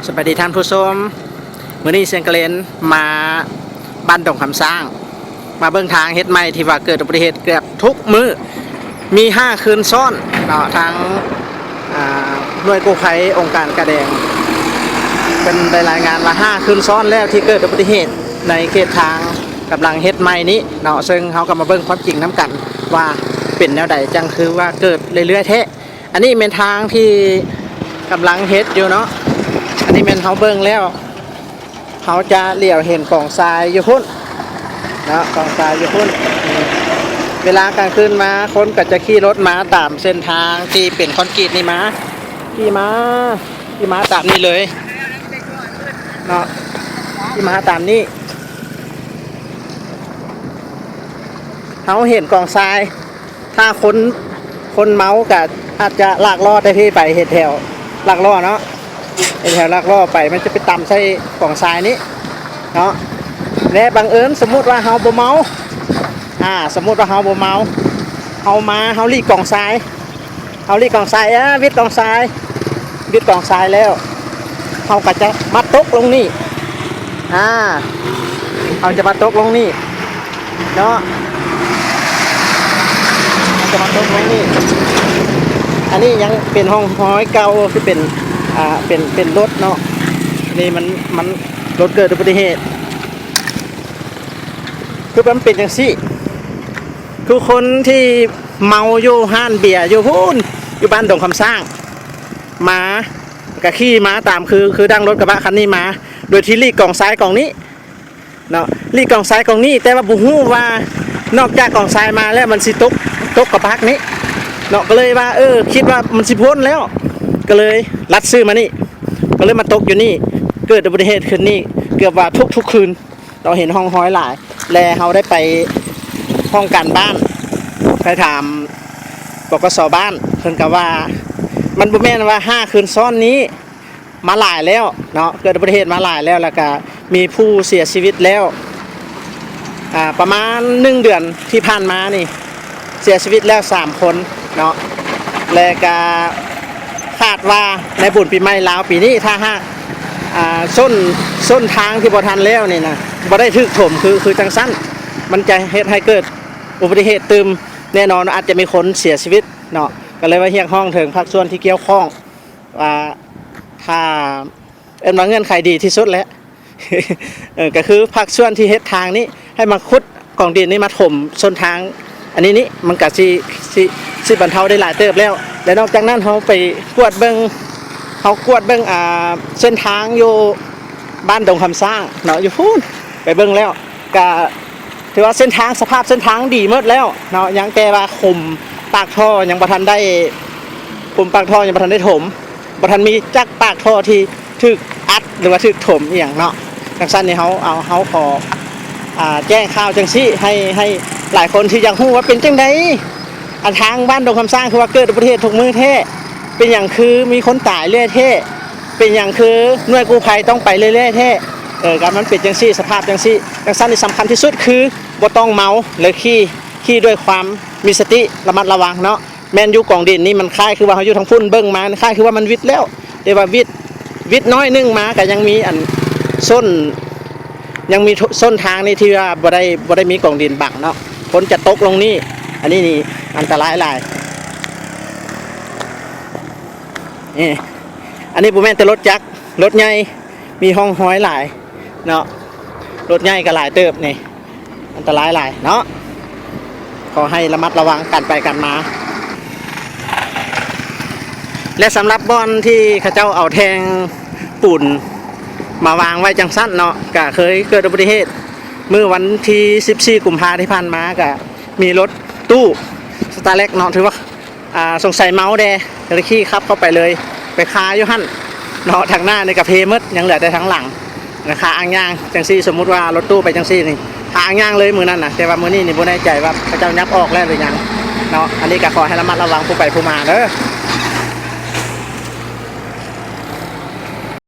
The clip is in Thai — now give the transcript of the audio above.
สวัสดีท่านผู้ชมมื้อนี้เสียงกระเลนมาบ้านดงคำสร้างมาเบื้องทางเฮ็ดใหม่ที่ว่าเกิดอุบัติเหตุเกือบทุกมื้อมี5คืนซ้อนเนาะทางหน่วยกู้ภัยองค์การกระแดงเป็นรายงานว่า5คืนซ้อนแล้วที่เกิดอุบัติเหตุในเขตทางกำลังเฮ็ดใหม่นี้เนาะซึ่งเขาก็มาเบิ่งความจริงน้ำกันว่าเป็นแนวใดจังคือว่าเกิดเรื่อยๆแท้อันนี้เป็นทางที่กำลังเฮ็ดอยู่เนาะอันนี้เป็นเขาเบิ่งแล้วเขาจะเหลียวเห็นกองทรายอยู่พุ่นนะกองทรายอยู่พุ่นเวลากลางคืนมาคนก็จะขี่รถมาตามเส้นทางที่เป็นคอนกรีตนี่มาขี่มาตามนี่เลยเนาะขี่มาตามนี่เขาเห็นกองทรายถ้าคนเมาก็อาจจะลากล้อได้ที่ไปเหตุแถวลากล้อเนาะแถวลากล่อไปมันจะไปตำใส่กล่องทรายนี้เนาะและบังเอิญสมมุติว่าเฮาบ่เมาสมมุติว่าเฮาบ่เมาเฮาลีกล่องทรายวิดกล่องทรายแล้วเฮาก็จะมาตกลงนี่เฮาจะมาตกลงนี่เนาะจะมาตกลงนี่อันนี้ยังเป็นห้องห้อยเก่าที่เป็นรถเนาะนี่มันรถเกิดอุบัติเหตุคือมันเป็นอย่างซี่คือคนที่เมาอยู่ห้านเบียร์อยู่พูนอยู่บ้านดงคำสร้างมากระขี่มาตามคือดังรถกระบะคันนี้มาโดยที่ลีกกล่องซ้ายกล่องนี้เนาะลีกกล่องซ้ายกล่องนี้แต่ว่าบุหูว่านอกจากกล่องซ้ายมาแล้วมันสิตกกระบะนี้เนาะก็เลยว่าคิดว่ามันสิพ้นแล้วก็เลยลัดซื้อมานี่ก็เลยมาตกอยู่นี่เกิดอุบัติเหตุขึ้นนี่เกือบว่าทุกคืนเราเห็นห้องห้อยหลายแลเขาได้ไปห้องการบ้านไปถามบกส.บ้านเพิ่นก็ว่ามันบ่แม่นว่า5คืนซ้อนนี้มาหลายแล้วเนาะเกิดอุบัติเหตุมาหลายแล้วแล้วก็มีผู้เสียชีวิตแล้วประมาณ1 เดือนที่ผ่านมานี่เสียชีวิตแล้ว3 คนเนาะแล้วก็คาดว่าในบุญปีใหม่ลาวปีนี้ถ้าส้นทางที่บ่ทันแล้วนี่นะบ่ได้ถึกถมคือจังสั้นมันจะเฮ็ดให้เกิดอุบัติเหตุตึมแน่นอนอาจจะมีคนเสียชีวิตเนาะก็เลยว่าเรียกห้องถึงภาคส่วนที่เกี่ยวข้องว่าถ้าว่าเงื่อนไขดีที่สุดแล้ว ก็คือภาคส่วนที่เฮ็ดทางนี้ให้มาขุดกองดินนี้มาถมส้นทางอันนี้มันก็สิบรรเทาได้หลายเติบแล้วและนอกจากนั้นเขาไปกวดเบิ่งเส้นทางอยู่บ้านดงคำสร้างเนาะอยู่พูนไปเบิ่งแล้วก็ถือว่าเส้นทางสภาพเส้นทางดีหมดแล้วเนาะยังแต่ว่าคุมปากท่อยังบ่ทันได้คุมปากท่อยังบ่ทันได้ถมบ่ทันมีจักปากท่อที่ถึกอัดหรือว่าถึกถมอีหยังเนาะจังซั่นนี่เขาขอแจ้งข่าวจังซี่ให้หลายคนที่อยากรู้ว่าเป็นจังได๋ทางบ้านดงคำสร้างคือว่าเกิดอุบัติเหตุทุกมื้อแท้เป็นอย่างคือมีคนตายเรื่อยแท้เป็นอย่างคือหน่วยกู้ภัยต้องไปเรื่อยแท้การมันเป็นจังซี่สภาพจังซี่จังซั่นที่สำคัญที่สุดคือบ่ต้องเมาหรือขี่ด้วยความมีสติระมัดระวังเนาะแม่นอยู่กองดินนี่มันคล้ายคือว่าเฮาอยู่ทางพุ่นเบิ่งมาคล้ายคือว่ามันวิดแล้วแต่ว่าวิดน้อยนึงมาก็ยังมีส้นทางนี่ที่ว่าบ่ได้มีกองดินบังเนาะคนจะตกลงนี่อันนี้นี่อันตรายหลายอันนี้บ่แม่นแต่รถจักรรถใหญ่มีห้องห้อยหลายเนาะรถใหญ่ก็หลายเติบนี่อันตรายหลายเนาะขอให้ระมัดระวังกันไปกันมาและสำหรับบ่อนที่เขาเจ้าเอาแทงปูนมาวางไว้จังสั้นเนาะก็เคยเกิดอุบัติเหตุเมื่อวันที่14 กุมภาพันธ์ที่ผ่านมาก็มีรถตู้สตาร์เล็กเนาะถือว่าสงสัยเมาแดเลยขี่ขับเข้าไปเลยไปคาอยู่หั่นเนาะทางหน้าในกระเพมดยังเหลือแต่ทางหลังคาอ่างย่างจังซี่สมมุติว่ารถตู้ไปจังซี่นี่คาอ่างย่างเลยมือนั้นนะแต่ว่ามือนี้นี่บ่แน่ใจว่าเขาเจ้ายับออกแล้วหรือยังเนาะอันนี้ก็ขอให้ระมัดระวังผู้ไปผู้มาเด้อ